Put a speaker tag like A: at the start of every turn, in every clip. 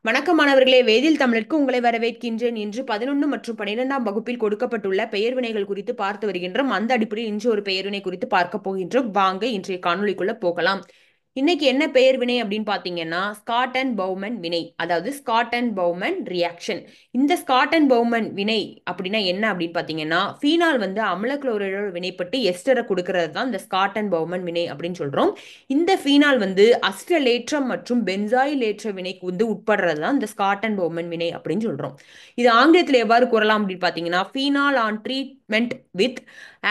A: வணக்கம் மாணவர்களே, வேதியியல் தமிழுக்கு உங்களை வரவேற்கின்றேன். இன்று 11 மற்றும் 12ஆம் வகுப்பில் கொடுக்கப்பட்டுள்ள பெயர்வினைகள் குறித்து பார்த்து வருகின்றோம். அந்த அடிப்படையில் இன்று ஒரு பெயர்வினை குறித்து பார்க்க போகின்றோம். வாங்க இன்றைய காணொளிக்குள்ள போகலாம். இன்னைக்கு என்ன பெயர் வினை அப்படின்னு பாத்தீங்கன்னா ஸ்காட் அண்ட் பவுமன் வினை, அதாவது ஸ்காட் அண்ட் பவுமன் ரியாக்ஷன். இந்த ஸ்காட் அண்ட் பவுமன் வினை அப்படின்னா என்ன அப்படின்னு பாத்தீங்கன்னா, ஃபீனால் வந்து அமில குளோரைடோட வினைப்பட்டு எஸ்டரை கொடுக்கறது தான் இந்த ஸ்காட் அண்ட் பவுமன் வினை அப்படின்னு சொல்றோம். இந்த ஃபீனால் வந்து அஸ்டலேற்றம் மற்றும் பென்சாயிலேற்ற வினைக்கு வந்து உட்படுறது தான் இந்த ஸ்காட் அண்ட் பவுமன் வினை அப்படின்னு சொல்றோம். இது ஆங்கிலத்தில் எவ்வாறு கூறலாம் அப்படின்னு பாத்தீங்கன்னா, phenol on treatment with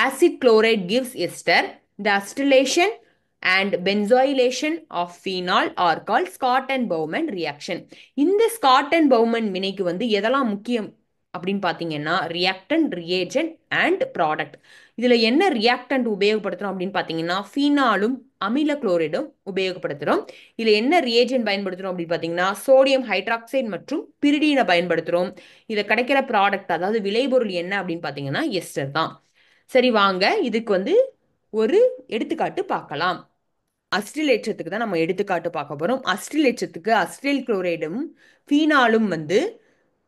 A: acid chloride gives ester. The acetylation and benzoylation of phenol are called Scott and Bowman reaction. இந்த ஸ்காட் அண்ட் பவுமன் வினைக்கு வந்து எதெல்லாம் முக்கியம் அப்படின்னு பார்த்தீங்கன்னா, ரியாக்டன்ட், ரியேஜென்ட் அண்ட் ப்ராடக்ட். இதுல என்ன ரியாக்டன்ட் உபயோகப்படுத்துறோம் அப்படின்னு பார்த்தீங்கன்னா, ஃபீனாலும் அமில குளோரைடும் உபயோகப்படுத்துறோம். இதுல என்ன ரியேஜென்ட் பயன்படுத்துறோம் அப்படின்னு பார்த்தீங்கன்னா, சோடியம் ஹைட்ராக்சைடு மற்றும் பிரிடீனை பயன்படுத்துறோம். இதில் கிடைக்கிற ப்ராடக்ட், அதாவது விளைபொருள் என்ன அப்படின்னு பார்த்தீங்கன்னா எஸ்டர் தான். சரி, வாங்க இதுக்கு வந்து ஒரு எடுத்துக்காட்டு பார்க்கலாம். அஸ்டிலேற்றத்துக்கு தான் நம்ம எடுத்துக்காட்டு பார்க்க போறோம். அஸ்டிலேற்றத்துக்கு அஸ்டில் குளோரைடும் ஃபீனாலும் வந்து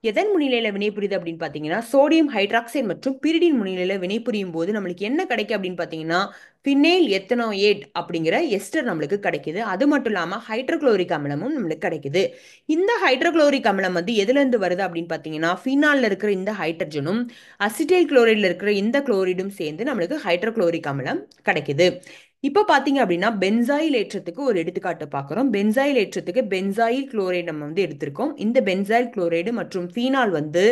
A: எதன் முன்னிலையில வினைபுரியுது அப்படின்னு பார்த்தீங்கன்னா, சோடியம் ஹைட்ராக்சைடு மற்றும் பிரிடின் முன்னிலையில வினைபுரியும் போது நம்மளுக்கு என்ன கிடைக்கும் அப்படின்னு பார்த்தீங்கன்னா, ஃபினைல் எத்தனோயேட் அப்படிங்கிற எஸ்டர் நம்மளுக்கு கிடைக்குது. அது மட்டும் இல்லாமல் ஹைட்ரோகுளோரிக் அமிலமும் நம்மளுக்கு கிடைக்குது. இந்த ஹைட்ரோகுளோரிக் அமிலம் வந்து எதுல இருந்து வருது அப்படின்னு பார்த்தீங்கன்னா, ஃபீனால்ல இருக்கிற இந்த ஹைட்ரஜனும் அசிட்டைல் குளோரைட்ல இருக்கிற இந்த குளோரைடும் சேர்ந்து நம்மளுக்கு ஹைட்ரோகுளோரிக் அமிலம் கிடைக்குது. இப்போ பார்த்தீங்க அப்படின்னா பென்சாயில் ஏற்றத்துக்கு ஒரு எடுத்துக்காட்டு பார்க்குறோம். பென்சாயில் ஏற்றத்துக்கு பென்சாயில் குளோரைடு நம்ம வந்து எடுத்திருக்கோம். இந்த பென்சாயில் குளோரைடு மற்றும் ஃபீனால் வந்து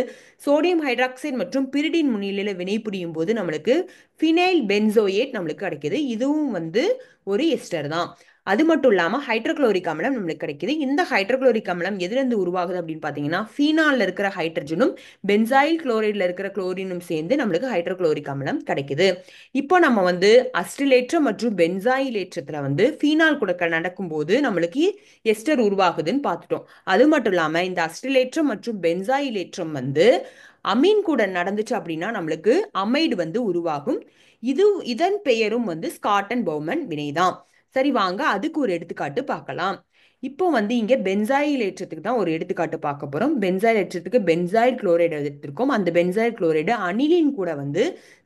A: சோடியம் ஹைட்ராக்சைடு மற்றும் பிரிடின் முன்னிலையில் வினைபுரியும் போது நம்மளுக்கு ஃபினைல் பென்சோயேட் நம்மளுக்கு கிடைக்குது. இதுவும் வந்து ஒரு எஸ்டர் தான். அது மட்டும் இல்லாமல் ஹைட்ரோகுளோரிக் அமிலம் நம்மளுக்கு கிடைக்குது. இந்த ஹைட்ரோகுளோரிக் அமிலம் எதுலேருந்து உருவாகுது அப்படின்னு பார்த்தீங்கன்னா, ஃபீனாலில் இருக்கிற ஹைட்ரஜனும் பென்சாயில் குளோரைடில் இருக்கிற குளோரினும் சேர்ந்து நம்மளுக்கு ஹைட்ரோகுளோரிக் அமிலம் கிடைக்குது. இப்போ நம்ம வந்து அஸ்டிலேற்றம் மற்றும் பென்சாயிலேற்றத்தில் வந்து ஃபீனால் கூட நடக்கும்போது நம்மளுக்கு எஸ்டர் உருவாகுதுன்னு பார்த்துட்டோம். அது மட்டும் இல்லாமல் இந்த அஸ்டிலேற்றம் மற்றும் பென்சாயிலேற்றம் வந்து அமீன் கூட நடந்துச்சு அப்படின்னா நம்மளுக்கு அமைடு வந்து உருவாகும். இதன் பெயரும் வந்து ஸ்காட் அண்ட் பவுமன் வினைதான். சரி, வாங்க அதுக்கு ஒரு எடுத்துக்காட்டு பார்க்கலாம். இப்போ வந்து இங்க பென்சாயில் ஏற்றத்துக்கு தான் ஒரு எடுத்துக்காட்டு பார்க்க போறோம். பென்சாயில் ஏற்றத்துக்கு பென்சாயில் குளோரைடு எடுத்திருக்கோம். அந்த பென்சாயில் குளோரைடு அனிலின் கூட வந்து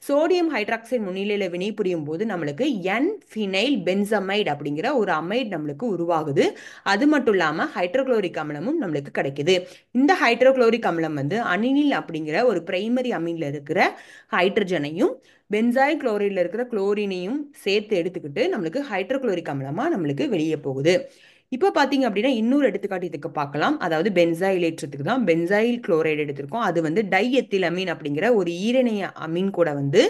A: சோடியம் ஹைட்ராக்சைடு முன்னிலையில வினைபுரியும் போது நம்மளுக்கு என் ஃபினைல் பென்சமைடு அப்படிங்கிற ஒரு அமைடு நம்மளுக்கு உருவாகுது. அது மட்டும் இல்லாம ஹைட்ரோகுளோரிக் அமிலமும் நம்மளுக்கு கிடைக்குது. இந்த ஹைட்ரோகுளோரிக் அமிலம் வந்து அனிலின் அப்படிங்கிற ஒரு பிரைமரி அமீன்ல இருக்கிற ஹைட்ரஜனையும் பென்சாயில் குளோரைடில் இருக்கிற குளோரினையும் சேர்த்து எடுத்துக்கிட்டு நம்மளுக்கு ஹைட்ரோகுளோரிக் அமிலமா நம்மளுக்கு வெளியே போகுது. இப்போ பார்த்தீங்க அப்படின்னா இன்னொரு எடுத்துக்காட்டு இதுக்கு பார்க்கலாம். அதாவது பென்சாயில் ஏற்றத்துக்கு தான் பென்சாயில் குளோரைடு எடுத்திருக்கோம். அது வந்து டை எத்தில் அமீன் அப்படிங்கிற ஒரு ஈரணைய அமீன் கூட வந்து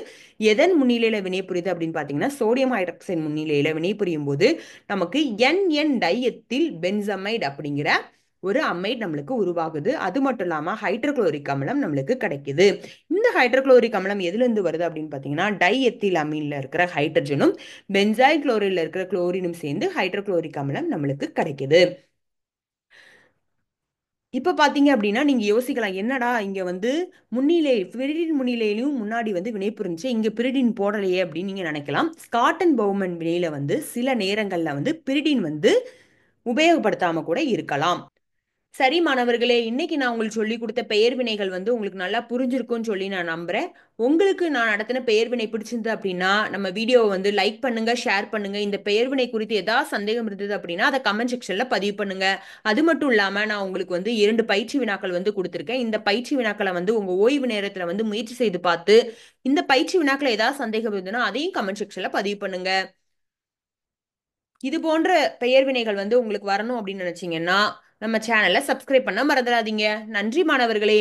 A: எதன் முன்னிலையில வினைபுரியுது அப்படின்னு பார்த்தீங்கன்னா, சோடியம் ஹைட்ராக்சைடு முன்னிலையில வினைபுரியும் போது நமக்கு என் டை எத்தில் பென்சமைடு அப்படிங்கிற ஒரு அமைட் நம்மளுக்கு உருவாகுது. அது மட்டும் இல்லாமல் ஹைட்ரோகுளோரிக் அமிலம் நம்மளுக்கு கிடைக்குது. இந்த ஹைட்ரோகுளோரிக் அமிலம் எதுலேருந்து வருது அப்படின்னு பார்த்தீங்கன்னா, டை எத்தில் அமீன்ல இருக்கிற ஹைட்ரஜனும் பென்சாயில் குளோரைடில் இருக்கிற குளோரினும் சேர்ந்து ஹைட்ரோகுளோரிக் அமிலம் நம்மளுக்கு கிடைக்குது. இப்போ பார்த்தீங்க அப்படின்னா நீங்க யோசிக்கலாம், என்னடா இங்க வந்து முன்னிலை பிரிடின் முன்னிலையிலும் முன்னாடி வந்து வினைபுரிஞ்சு இங்க பிரிடின் போடலையே அப்படின்னு நீங்க நினைக்கலாம். ஸ்காட் அண்ட் பவுமன் வினையில வந்து சில நேரங்கள்ல வந்து பிரிடின் வந்து உபயோகப்படுத்தாம கூட இருக்கலாம். சரி மாணவர்களே, இன்னைக்கு நான் உங்களுக்கு சொல்லி கொடுத்த பெயர் வினைகள் வந்து உங்களுக்கு நல்லா புரிஞ்சிருக்கும்னு சொல்லி நான் நம்புறேன். உங்களுக்கு நான் நடத்தின பெயர் வினை பிடிச்சிருந்தது அப்படின்னா நம்ம வீடியோவை வந்து லைக் பண்ணுங்க, ஷேர் பண்ணுங்க. இந்த பெயர் வினை குறித்து ஏதாவது சந்தேகம் இருந்தது அப்படின்னா அதை கமெண்ட் செக்ஷன்ல பதிவு பண்ணுங்க. அது மட்டும் இல்லாம நான் உங்களுக்கு வந்து 2 பயிற்சி வினாக்கள் வந்து கொடுத்துருக்கேன். இந்த பயிற்சி வினாக்களை வந்து உங்க ஓய்வு நேரத்துல வந்து முயற்சி செய்து பார்த்து இந்த பயிற்சி வினாக்களை ஏதாவது சந்தேகம் இருந்ததுன்னா அதையும் கமெண்ட் செக்ஷன்ல பதிவு பண்ணுங்க. இது போன்ற பெயர் வினைகள் வந்து உங்களுக்கு வரணும் அப்படின்னு நினைச்சீங்கன்னா நம்ம சேனலை சப்ஸ்கிரைப் பண்ண மறந்துடாதீங்க. நன்றி மாணவர்களே.